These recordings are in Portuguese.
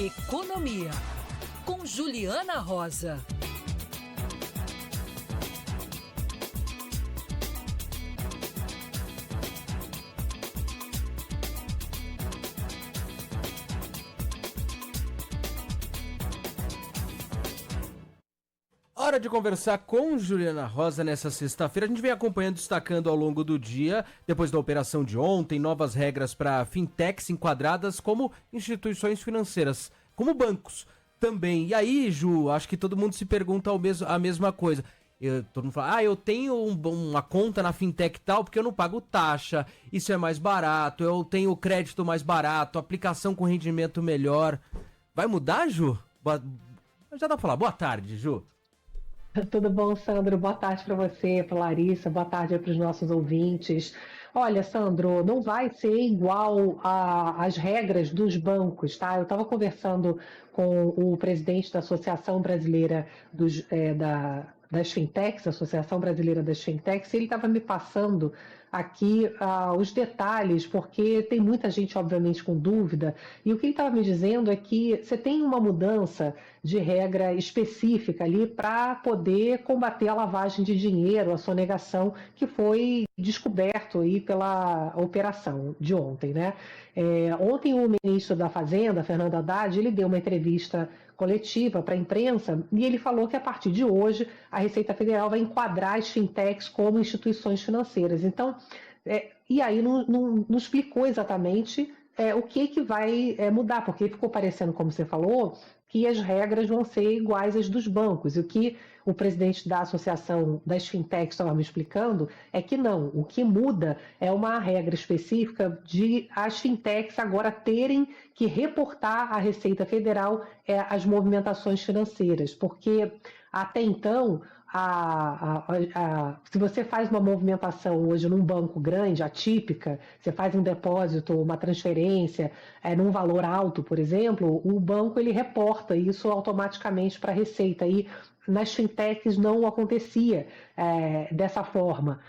Economia, com Juliana Rosa. Hora de conversar com Juliana Rosa nessa sexta-feira. A gente vem acompanhando, destacando ao longo do dia, depois da operação de ontem, novas regras para fintechs enquadradas como instituições financeiras, como bancos também. E aí, Ju, acho que todo mundo se pergunta a mesma coisa. Todo mundo fala, eu tenho uma conta na fintech tal porque eu não pago taxa, isso é mais barato, eu tenho crédito mais barato, aplicação com rendimento melhor. Vai mudar, Ju? Já dá pra falar. Boa tarde, Ju. Tudo bom, Sandro? Boa tarde para você, para Larissa, boa tarde para os nossos ouvintes. Olha, Sandro, não vai ser igual às regras dos bancos, tá? Eu estava conversando com o presidente da Associação Brasileira das Fintechs, Associação Brasileira das Fintechs, e ele estava me passando aqui os detalhes, porque tem muita gente, obviamente, com dúvida, e o que ele estava me dizendo é que você tem uma mudança de regra específica ali para poder combater a lavagem de dinheiro, a sonegação que foi descoberto aí pela operação de ontem, né? Ontem o ministro da Fazenda, Fernando Haddad, ele deu uma entrevista coletiva para a imprensa e ele falou que a partir de hoje a Receita Federal vai enquadrar as fintechs como instituições financeiras. Então, e aí não explicou exatamente o que vai mudar, porque ficou parecendo, como você falou, que as regras vão ser iguais às dos bancos. E o que o presidente da Associação das Fintechs estava me explicando é que não. O que muda é uma regra específica de as fintechs agora terem que reportar à Receita Federal as movimentações financeiras, porque até então, se você faz uma movimentação hoje num banco grande, atípica, você faz um depósito, uma transferência num valor alto, por exemplo, o banco ele reporta isso automaticamente para a Receita. E nas fintechs não acontecia dessa forma.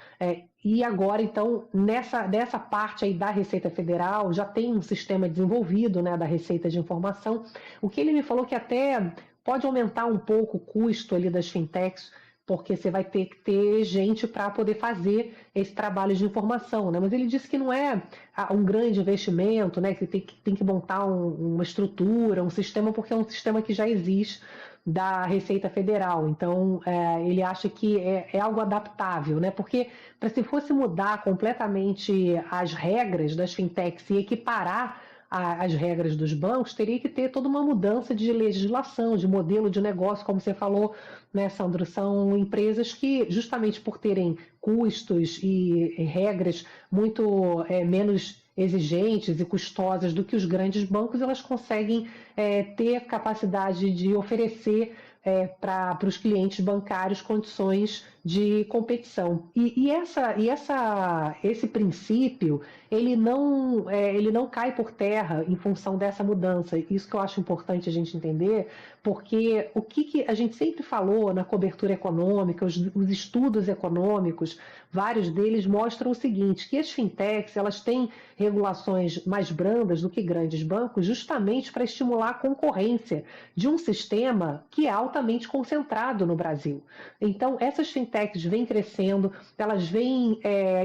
E agora, então, nessa parte aí da Receita Federal, já tem um sistema desenvolvido, né, da Receita de Informação. O que ele me falou que até pode aumentar um pouco o custo ali das fintechs, porque você vai ter que ter gente para poder fazer esse trabalho de informação, né? Mas ele disse que não é um grande investimento, né? Que tem que montar uma estrutura, um sistema, porque é um sistema que já existe da Receita Federal. Então, ele acha que é algo adaptável, né? Porque se fosse mudar completamente as regras das fintechs e equiparar as regras dos bancos, teria que ter toda uma mudança de legislação, de modelo de negócio, como você falou, né, Sandro? São empresas que, justamente por terem custos e regras muito menos exigentes e custosas do que os grandes bancos, elas conseguem ter capacidade de oferecer para os clientes bancários condições de competição. Esse princípio ele não cai por terra em função dessa mudança. Isso que eu acho importante a gente entender, porque o que a gente sempre falou na cobertura econômica, os estudos econômicos, vários deles mostram o seguinte, que as fintechs elas têm regulações mais brandas do que grandes bancos, justamente para estimular a concorrência de um sistema que é altamente concentrado no Brasil. Então, essas fintechs vêm crescendo, elas vêm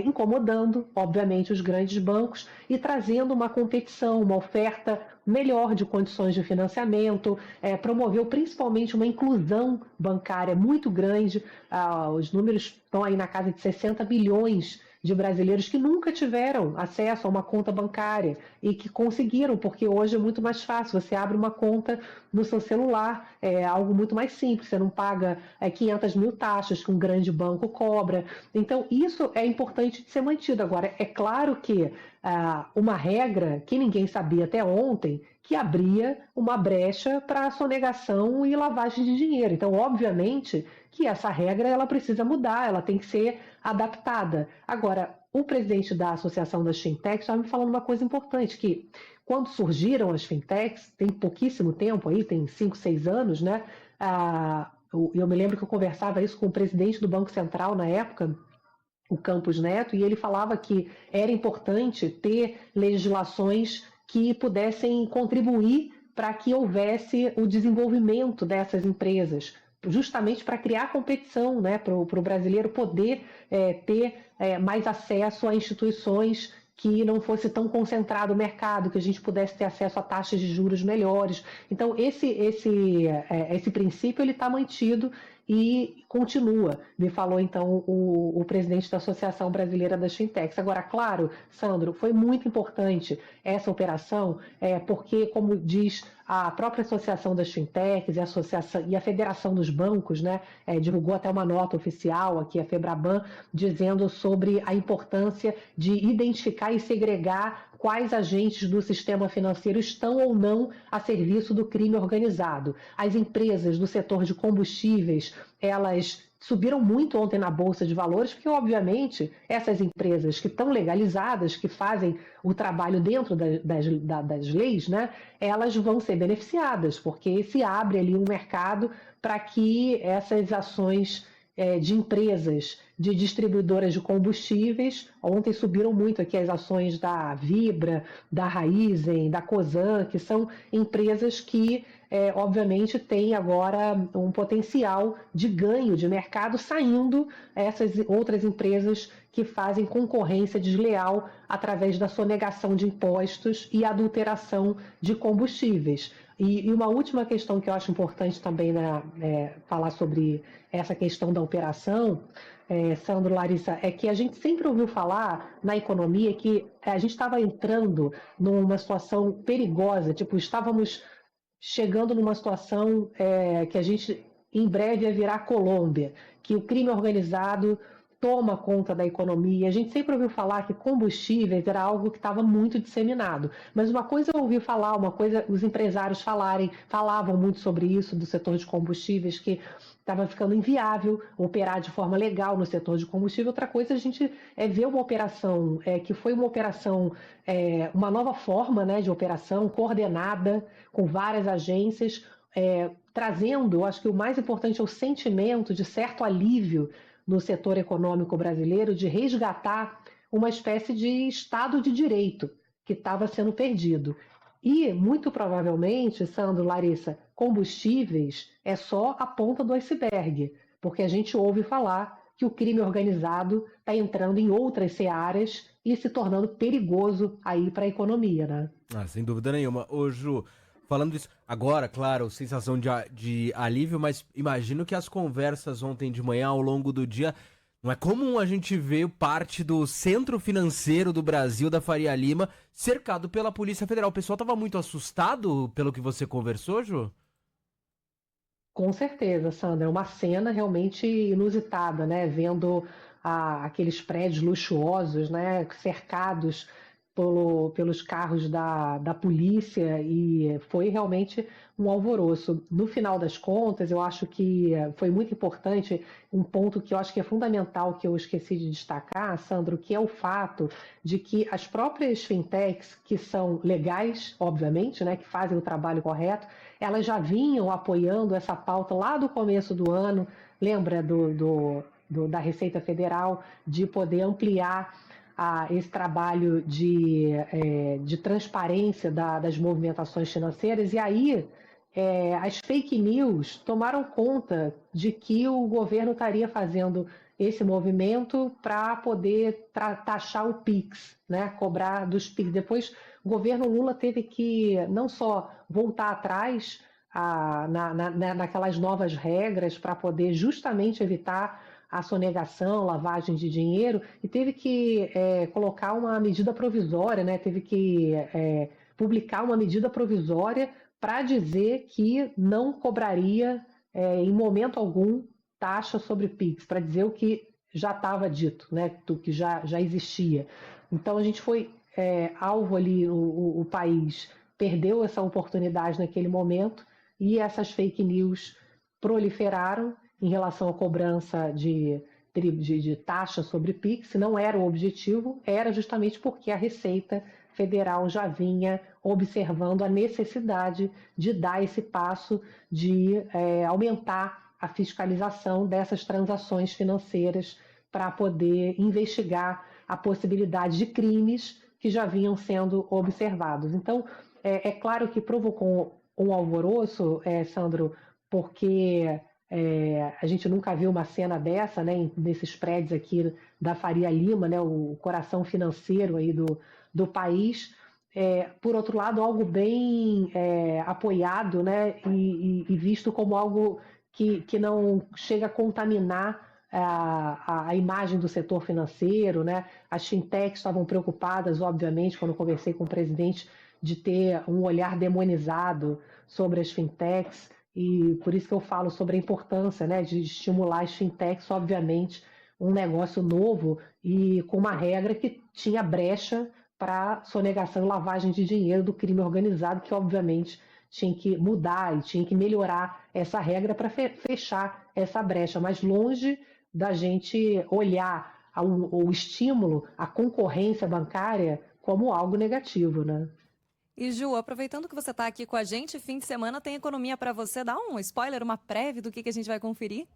incomodando, obviamente, os grandes bancos e trazendo uma competição, uma oferta melhor de condições de financiamento, promoveu principalmente uma inclusão bancária muito grande. Os números estão aí na casa de 60 bilhões de brasileiros que nunca tiveram acesso a uma conta bancária e que conseguiram, porque hoje é muito mais fácil. Você abre uma conta no seu celular, é algo muito mais simples, você não paga 500 mil taxas que um grande banco cobra. Então, isso é importante de ser mantido. Agora, é claro que uma regra que ninguém sabia até ontem, que abria uma brecha para a sonegação e lavagem de dinheiro. Então, obviamente, que essa regra ela precisa mudar, ela tem que ser adaptada. Agora, o presidente da Associação das Fintechs estava me falando uma coisa importante, que quando surgiram as fintechs, tem pouquíssimo tempo aí, tem 5, 6 anos, né? Eu me lembro que eu conversava isso com o presidente do Banco Central na época, o Campos Neto, e ele falava que era importante ter legislações que pudessem contribuir para que houvesse o desenvolvimento dessas empresas, justamente para criar competição, né, para o brasileiro poder ter mais acesso a instituições que não fosse tão concentrado o mercado, que a gente pudesse ter acesso a taxas de juros melhores. Então, esse princípio ele está mantido e continua, me falou então o presidente da Associação Brasileira das Fintechs. Agora, claro, Sandro, foi muito importante essa operação, porque, como diz a própria Associação das Fintechs e a Federação dos Bancos, né, divulgou até uma nota oficial aqui, a Febraban, dizendo sobre a importância de identificar e segregar quais agentes do sistema financeiro estão ou não a serviço do crime organizado. As empresas do setor de combustíveis, elas subiram muito ontem na Bolsa de Valores, porque, obviamente, essas empresas que estão legalizadas, que fazem o trabalho dentro das leis, né, elas vão ser beneficiadas, porque se abre ali um mercado para que essas ações de empresas, de distribuidoras de combustíveis. Ontem subiram muito aqui as ações da Vibra, da Raizen, da Cosan, que são empresas que, obviamente, têm agora um potencial de ganho de mercado, saindo essas outras empresas que fazem concorrência desleal através da sonegação de impostos e adulteração de combustíveis. E uma última questão que eu acho importante também, né, falar sobre essa questão da operação, Sandro, Larissa, é que a gente sempre ouviu falar na economia que a gente estava entrando numa situação perigosa, tipo, estávamos chegando numa situação que a gente em breve ia virar Colômbia, que o crime organizado toma conta da economia. A gente sempre ouviu falar que combustíveis era algo que estava muito disseminado. Mas uma coisa eu ouvi falar, uma coisa os empresários falavam muito sobre isso do setor de combustíveis, que estava ficando inviável operar de forma legal no setor de combustível. Outra coisa, a gente ver uma operação que foi uma operação, uma nova forma, né, de operação coordenada com várias agências, trazendo, eu acho que o mais importante é o sentimento de certo alívio no setor econômico brasileiro, de resgatar uma espécie de Estado de Direito que estava sendo perdido. E, muito provavelmente, Sandro, Larissa, combustíveis é só a ponta do iceberg, porque a gente ouve falar que o crime organizado está entrando em outras searas e se tornando perigoso aí para a economia, né? Sem dúvida nenhuma. Ô, Ju, falando isso, agora, claro, sensação de alívio, mas imagino que as conversas ontem de manhã, ao longo do dia, não é comum a gente ver parte do centro financeiro do Brasil, da Faria Lima, cercado pela Polícia Federal. O pessoal estava muito assustado pelo que você conversou, Ju? Com certeza, Sandra. É uma cena realmente inusitada, né? Vendo aqueles prédios luxuosos, né? Cercados pelos carros da polícia, e foi realmente um alvoroço. No final das contas, eu acho que foi muito importante um ponto que eu acho que é fundamental, que eu esqueci de destacar, Sandro, que é o fato de que as próprias fintechs, que são legais, obviamente, né, que fazem o trabalho correto, elas já vinham apoiando essa pauta lá do começo do ano, lembra da Receita Federal, de poder ampliar esse trabalho de transparência das movimentações financeiras. E aí as fake news tomaram conta de que o governo estaria fazendo esse movimento para poder taxar o PIX, né? Cobrar dos PIX. Depois o governo Lula teve que não só voltar atrás naquelas novas regras para poder justamente evitar a sonegação, lavagem de dinheiro, e teve que colocar uma medida provisória, né? Teve que publicar uma medida provisória para dizer que não cobraria em momento algum taxa sobre PIX, para dizer o que já estava dito, né? O que já existia. Então a gente foi alvo ali, o país perdeu essa oportunidade naquele momento, e essas fake news proliferaram em relação à cobrança de taxa sobre PIX. Não era o objetivo, era justamente porque a Receita Federal já vinha observando a necessidade de dar esse passo de aumentar a fiscalização dessas transações financeiras para poder investigar a possibilidade de crimes que já vinham sendo observados. Então, é claro que provocou um alvoroço, Sandro, porque a gente nunca viu uma cena dessa, né, nesses prédios aqui da Faria Lima, né, o coração financeiro aí do país. Por outro lado, algo bem apoiado, né, e visto como algo que não chega a contaminar a imagem do setor financeiro, né? As fintechs estavam preocupadas, obviamente, quando eu conversei com o presidente, de ter um olhar demonizado sobre as fintechs, e por isso que eu falo sobre a importância, né, de estimular as fintechs, obviamente, um negócio novo e com uma regra que tinha brecha para sonegação e lavagem de dinheiro do crime organizado, que obviamente tinha que mudar e tinha que melhorar essa regra para fechar essa brecha, mas longe da gente olhar o estímulo, a concorrência bancária como algo negativo, né? E Ju, aproveitando que você está aqui com a gente, fim de semana tem economia para você. Dá um spoiler, uma prévia do que a gente vai conferir?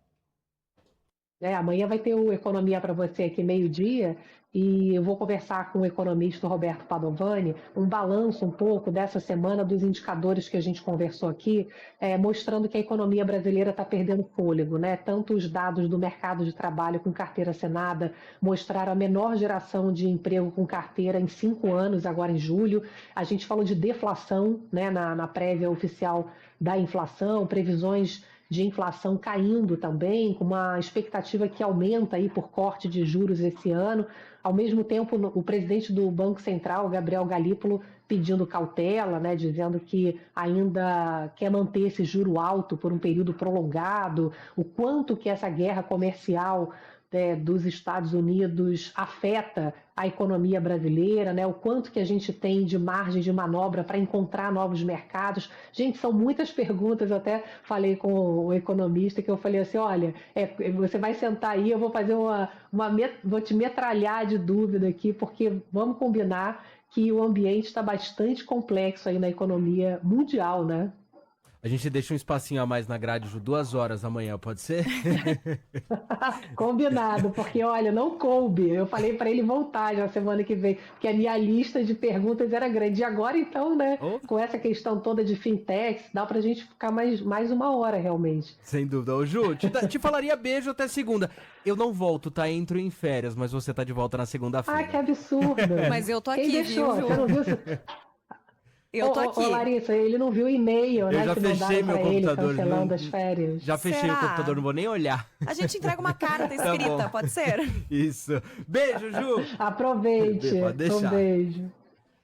Amanhã vai ter o Economia para você aqui meio-dia e eu vou conversar com o economista Roberto Padovani, um balanço um pouco dessa semana dos indicadores que a gente conversou aqui, mostrando que a economia brasileira está perdendo fôlego, né? Tanto os dados do mercado de trabalho com carteira assinada mostraram a menor geração de emprego com carteira em 5 anos, agora em julho. A gente falou de deflação, né, na prévia oficial da inflação, previsões de inflação caindo também, com uma expectativa que aumenta aí por corte de juros esse ano. Ao mesmo tempo, o presidente do Banco Central, Gabriel Galípolo, pedindo cautela, né, dizendo que ainda quer manter esse juro alto por um período prolongado, o quanto que essa guerra comercial dos Estados Unidos afeta a economia brasileira, né? O quanto que a gente tem de margem de manobra para encontrar novos mercados. Gente, são muitas perguntas, eu até falei com o economista que eu falei assim, olha, você vai sentar aí, eu vou fazer vou te metralhar de dúvida aqui, porque vamos combinar que o ambiente está bastante complexo aí na economia mundial, né? A gente deixa um espacinho a mais na grade, Ju, 2 horas amanhã, pode ser? Combinado, porque olha, não coube. Eu falei para ele voltar já semana que vem, porque a minha lista de perguntas era grande. E agora, então, né, com essa questão toda de fintechs, dá pra gente ficar mais 1 hora, realmente. Sem dúvida. Ô, Ju, te falaria beijo até segunda. Eu não volto, tá? Entro em férias, mas você tá de volta na segunda-feira. Ah, que absurdo. Mas eu tô aqui, Quem deixou? viu, Ju? Você não viu? Eu tô aqui. Ô, Larissa, ele não viu o e-mail, né? Eu já fechei meu computador. Cancelando as férias. Já fechei o computador, não vou nem olhar. A gente entrega uma carta escrita, pode ser? Isso. Beijo, Ju. Aproveite. Pode deixar. Um beijo.